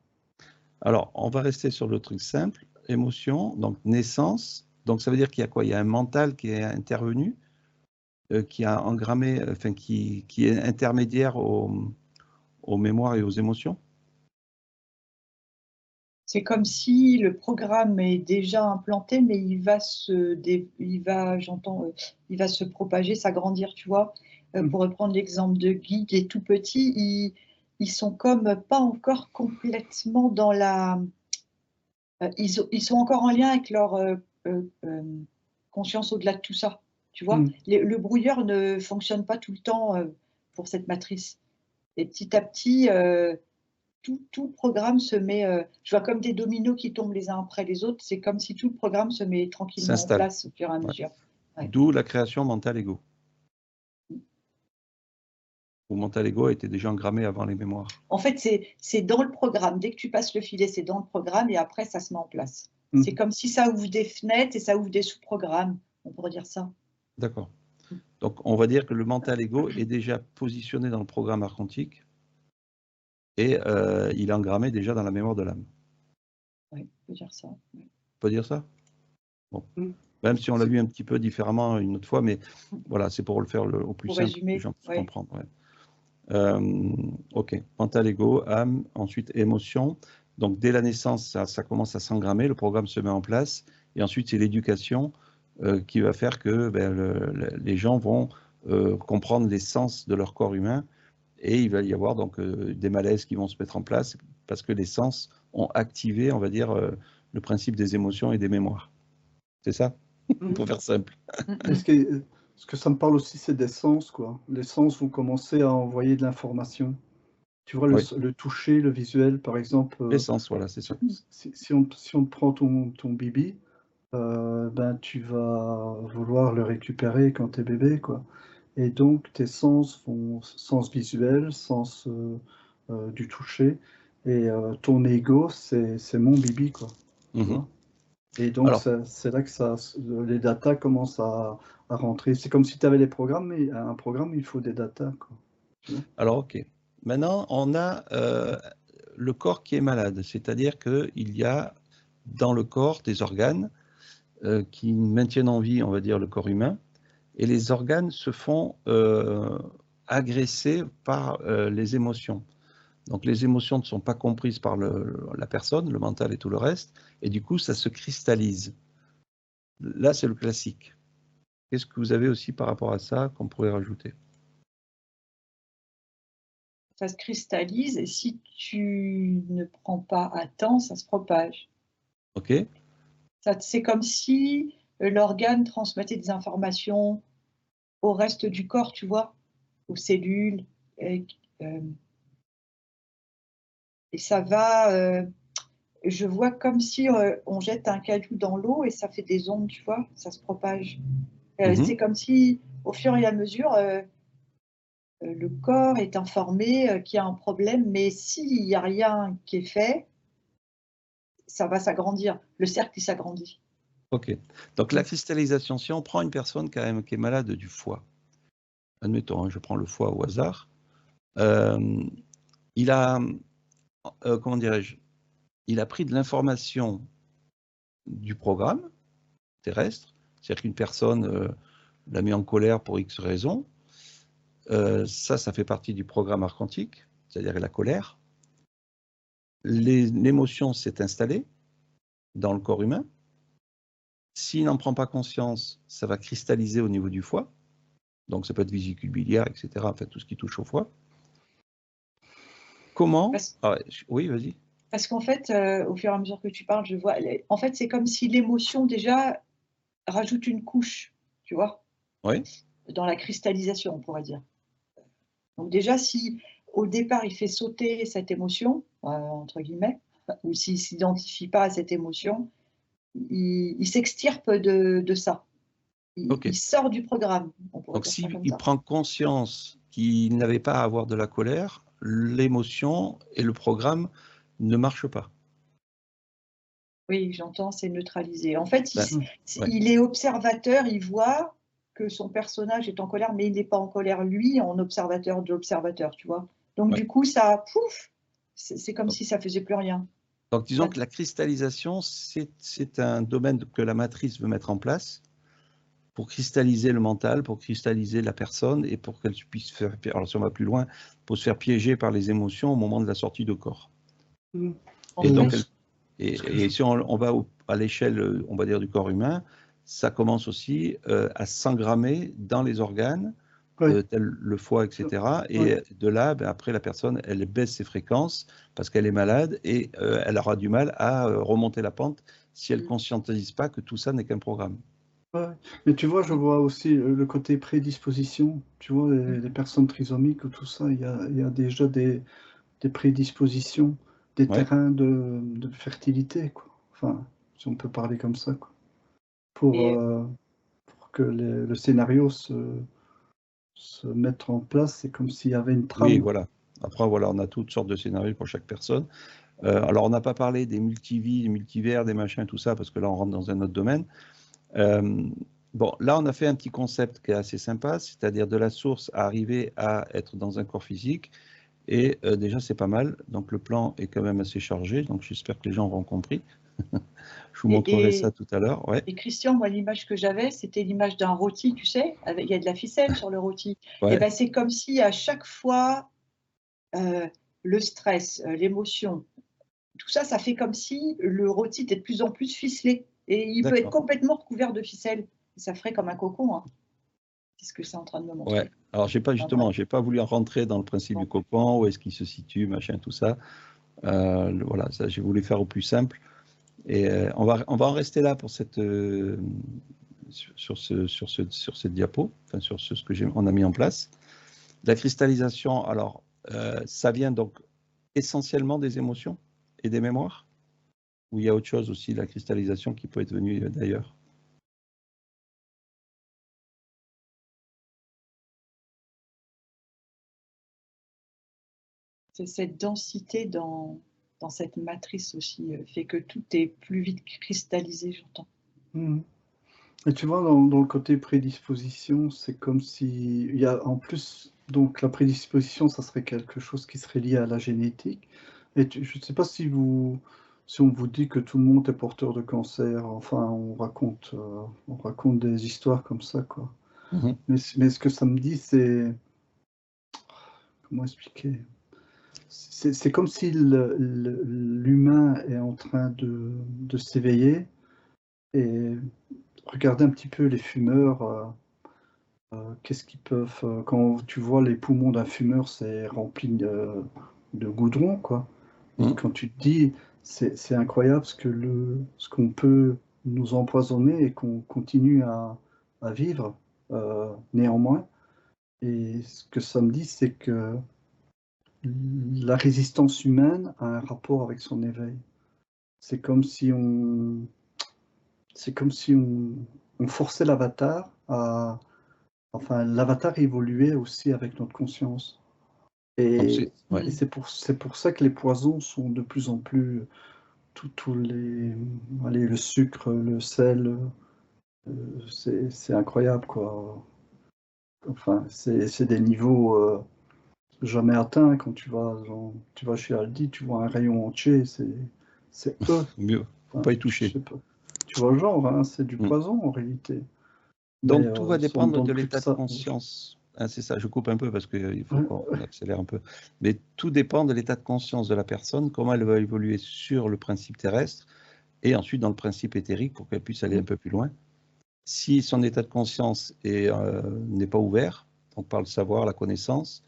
Alors, on va rester sur le truc simple, émotion, donc naissance. Donc ça veut dire qu'il y a quoi? Il y a un mental qui est intervenu, qui a engrammé, enfin qui est intermédiaire aux mémoires et aux émotions. C'est comme si le programme est déjà implanté, mais il va se propager, s'agrandir, tu vois. Pour reprendre l'exemple de Guy, qui est tout petit, ils sont comme pas encore complètement dans la... ils sont encore en lien avec leur conscience au-delà de tout ça, tu vois. Le brouilleur ne fonctionne pas tout le temps pour cette matrice. Et petit à petit... tout le programme se met, je vois comme des dominos qui tombent les uns après les autres, c'est comme si tout le programme se met tranquillement en place au fur et à mesure. Ouais. D'où la création mental ego. Où mental ego a été déjà engrammé avant les mémoires. En fait, c'est dans le programme. Dès que tu passes le filet, c'est dans le programme et après, ça se met en place. C'est comme si ça ouvre des fenêtres et ça ouvre des sous-programmes. On pourrait dire ça. D'accord. Donc, on va dire que le mental ego est déjà positionné dans le programme archontique et il est engrammé déjà dans la mémoire de l'âme. Oui, on peut dire ça. Ouais. On peut dire ça? Bon. Même si on l'a vu un petit peu différemment une autre fois, mais voilà, c'est pour le faire au plus simple, que les gens puissent comprendre. Ouais. Ok, mental ego, âme, ensuite émotion. Donc, dès la naissance, ça commence à s'engrammer, le programme se met en place, et ensuite, c'est l'éducation qui va faire que les gens vont comprendre l'essence de leur corps humain, et il va y avoir donc des malaises qui vont se mettre en place parce que les sens ont activé, on va dire, le principe des émotions et des mémoires. C'est ça? Pour faire simple. Ce que ça me parle aussi, c'est des sens, quoi. Les sens vont commencer à envoyer de l'information. Tu vois, le toucher, le visuel, par exemple. Les sens, voilà, c'est ça. Si on prend ton bibi, ben, tu vas vouloir le récupérer quand tu es bébé, quoi. Et donc, tes sens vont, sens visuel, sens du toucher, et ton ego, c'est mon bibi, quoi. Tu vois. Et donc, c'est là que les datas commencent à rentrer. C'est comme si tu avais les programmes, mais un programme, il faut des datas, quoi. Tu vois. Alors, ok. Maintenant, on a le corps qui est malade, c'est-à-dire qu'il y a dans le corps des organes qui maintiennent en vie, on va dire, le corps humain, et les organes se font agresser par les émotions. Donc les émotions ne sont pas comprises par la personne, le mental et tout le reste, et du coup ça se cristallise. Là c'est le classique. Qu'est-ce que vous avez aussi par rapport à ça qu'on pourrait rajouter? Ça se cristallise et si tu ne prends pas à temps, ça se propage. Ok. C'est comme si l'organe transmettait des informations au reste du corps, tu vois, aux cellules. Et ça va, je vois comme si on jette un caillou dans l'eau et ça fait des ondes, tu vois, ça se propage. C'est comme si, au fur et à mesure, le corps est informé qu'il y a un problème, mais s'il n'y a rien qui est fait, ça va s'agrandir. Le cercle, il s'agrandit. Ok. Donc la cristallisation, si on prend une personne quand même qui est malade du foie, admettons, je prends le foie au hasard, il a, comment dirais-je, il a pris de l'information du programme terrestre, c'est-à-dire qu'une personne l'a mis en colère pour X raisons, ça fait partie du programme archontique, c'est-à-dire la colère. L'émotion s'est installée dans le corps humain. S'il n'en prend pas conscience, ça va cristalliser au niveau du foie. Donc ça peut être vésicule biliaire, etc. En fait, tout ce qui touche au foie. Comment? Oui, vas-y. Parce qu'en fait, au fur et à mesure que tu parles, je vois. En fait, c'est comme si l'émotion déjà rajoute une couche, tu vois, dans la cristallisation, on pourrait dire. Donc déjà, si au départ il fait sauter cette émotion, entre guillemets, ou s'il ne s'identifie pas à cette émotion, il s'extirpe de ça. Il sort du programme. Donc s'il prend conscience qu'il n'avait pas à avoir de la colère, l'émotion et le programme ne marchent pas. Oui, j'entends, c'est neutralisé. En fait, il est observateur, il voit que son personnage est en colère, mais il n'est pas en colère, lui, en observateur de l'observateur, tu vois. Donc du coup, ça, pouf, c'est comme si ça faisait plus rien. Donc disons que la cristallisation, c'est un domaine que la matrice veut mettre en place pour cristalliser le mental, pour cristalliser la personne et pour qu'elle puisse faire, alors si on va plus loin, pour se faire piéger par les émotions au moment de la sortie de corps. Et si on va à l'échelle, on va dire, du corps humain, ça commence aussi à s'engrammer dans les organes, tel le foie, etc. Et de là, après, la personne, elle baisse ses fréquences parce qu'elle est malade et elle aura du mal à remonter la pente si elle ne conscientise pas que tout ça n'est qu'un programme. Mais tu vois, je vois aussi le côté prédisposition. Tu vois, les personnes trisomiques ou tout ça, il y a déjà des prédispositions, des terrains de fertilité, quoi. Enfin, si on peut parler comme ça, quoi. Pour que le scénario se mette en place, c'est comme s'il y avait une trame. Oui, voilà. Après, voilà, on a toutes sortes de scénarios pour chaque personne. Alors, on n'a pas parlé des multivies, des multivers, des machins, tout ça, parce que là, on rentre dans un autre domaine. Bon, là, on a fait un petit concept qui est assez sympa, c'est-à-dire de la source à arriver à être dans un corps physique. Et déjà, c'est pas mal. Donc, le plan est quand même assez chargé. Donc, j'espère que les gens auront compris. Je vous montrerai ça tout à l'heure. Ouais. Et Christian, moi, l'image que j'avais, c'était l'image d'un rôti, tu sais, il y a de la ficelle sur le rôti. Et ben, c'est comme si à chaque fois, le stress, l'émotion, tout ça, ça fait comme si le rôti était de plus en plus ficelé. Et il peut être complètement recouvert de ficelle. Ça ferait comme un cocon. Hein. C'est ce que c'est en train de me montrer. Ouais. Alors, j'ai pas voulu rentrer dans le principe du cocon, où est-ce qu'il se situe, machin, tout ça. Voilà, ça, j'ai voulu faire au plus simple. Et on va en rester là pour cette, sur cette diapo, enfin sur ce que on a mis en place. La cristallisation, alors, ça vient donc essentiellement des émotions et des mémoires, ou il y a autre chose aussi, la cristallisation qui peut être venue d'ailleurs? C'est cette densité dans cette matrice aussi fait que tout est plus vite cristallisé, j'entends. Et tu vois, dans le côté prédisposition, c'est comme si il y a en plus, donc la prédisposition, ça serait quelque chose qui serait lié à la génétique. Et je ne sais pas si on vous dit que tout le monde est porteur de cancer. Enfin, on raconte des histoires comme ça, quoi. Mais ce que ça me dit, c'est comment expliquer? C'est comme si l'humain est en train de s'éveiller et regarder un petit peu les fumeurs. Qu'est-ce qu'ils peuvent, quand tu vois les poumons d'un fumeur, c'est rempli de goudron, quoi. Et quand tu te dis, c'est incroyable ce qu'on peut nous empoisonner et qu'on continue à vivre néanmoins. Et ce que ça me dit, c'est que la résistance humaine a un rapport avec son éveil. C'est comme si on forçait l'avatar à... Enfin, l'avatar évoluait aussi avec notre conscience. Et c'est pour ça que les poisons sont de plus en plus... Tous les... Allez, le sucre, le sel, c'est incroyable, quoi. Enfin, c'est des niveaux jamais atteints. Quand tu vas chez Aldi, tu vois un rayon entier, c'est eux. Mieux, faut pas y toucher. Je sais pas. Tu vois le genre, hein, c'est du poison en réalité. Donc, mais, tout va dépendre de l'état de ça. conscience. Ah, c'est ça, je coupe un peu parce qu'il faut qu'on accélère un peu. Mais tout dépend de l'état de conscience de la personne, comment elle va évoluer sur le principe terrestre et ensuite dans le principe éthérique pour qu'elle puisse aller un peu plus loin. Si son état de conscience n'est pas ouvert, donc par le savoir, la connaissance,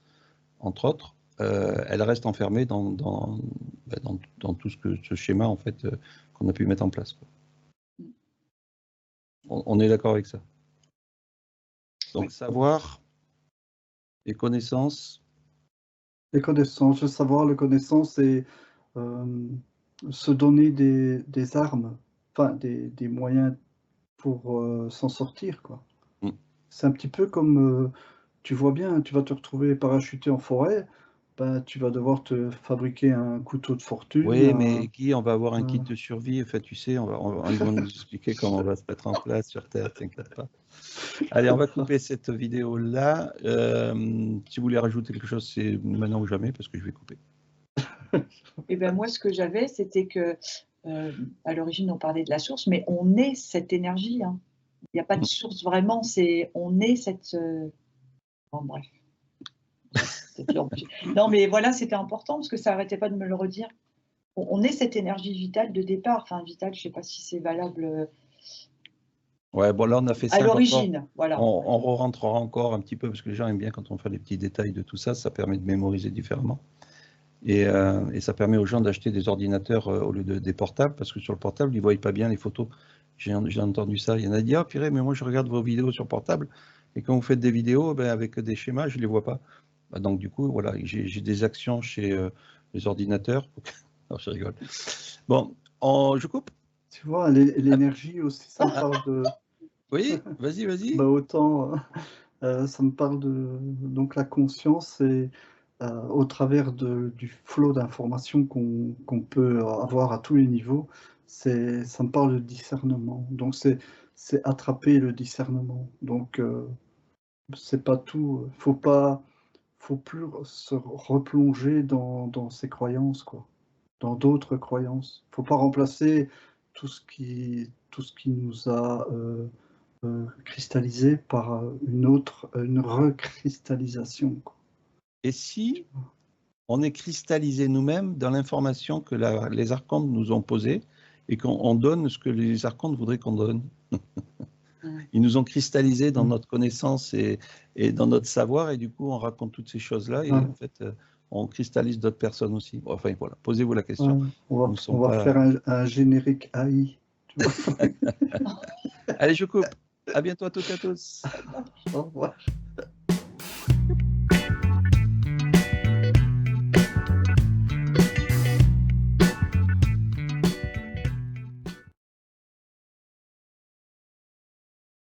entre autres, elle reste enfermée dans tout ce schéma en fait qu'on a pu mettre en place, quoi. On est d'accord avec ça? Donc, savoir et connaissances. Les connaissances, le savoir, la connaissance et se donner des armes, enfin des moyens pour s'en sortir, quoi. C'est un petit peu comme, tu vois bien, tu vas te retrouver parachuté en forêt, ben, tu vas devoir te fabriquer un couteau de fortune. Oui, mais Guy, on va avoir un kit de survie. Enfin, tu sais, ils vont nous expliquer comment on va se mettre en place sur Terre, t'inquiète pas. Allez, on va couper cette vidéo-là. Si vous voulez rajouter quelque chose, c'est maintenant ou jamais, parce que je vais couper. Et ben moi, ce que j'avais, c'était que, à l'origine, on parlait de la source, mais on est cette énergie. Hein. Il n'y a pas de source vraiment, on est cette... Bon, bref. Non, mais voilà, c'était important parce que ça n'arrêtait pas de me le redire. on est cette énergie vitale de départ. Enfin, vitale, je ne sais pas si c'est valable Ouais, bon, là, on a fait à 5 encore. l'origine. Voilà. On rentrera encore un petit peu, parce que les gens aiment bien quand on fait les petits détails de tout ça, ça permet de mémoriser différemment. Et ça permet aux gens d'acheter des ordinateurs au lieu des portables, parce que sur le portable, ils ne voient pas bien les photos. J'ai entendu ça. Il y en a dit, ah purée, mais moi je regarde vos vidéos sur portable, et quand vous faites des vidéos, ben, avec des schémas, je ne les vois pas. Bah, donc du coup, voilà, j'ai des actions chez les ordinateurs. Non, je rigole. Bon, je coupe. Tu vois, l'énergie aussi, ça me parle de... Oui, vas-y. Bah, autant, ça me parle de donc la conscience et au travers du flot d'informations qu'on peut avoir à tous les niveaux, ça me parle de discernement. Donc c'est attraper le discernement. Donc c'est pas tout. Faut plus se replonger dans ses croyances, quoi, dans d'autres croyances. Faut pas remplacer tout ce qui nous a cristallisé par une recristallisation, quoi. Et si on est cristallisé nous-mêmes dans l'information que les archontes nous ont posée et qu'on donne ce que les archontes voudraient qu'on donne. Ils nous ont cristallisé dans notre connaissance et dans notre savoir, et du coup, on raconte toutes ces choses-là, et en fait, on cristallise d'autres personnes aussi. Bon, enfin, voilà, posez-vous la question. On va faire un générique AI. Tu vois. Allez, je coupe. À bientôt à toutes et à tous. Au revoir.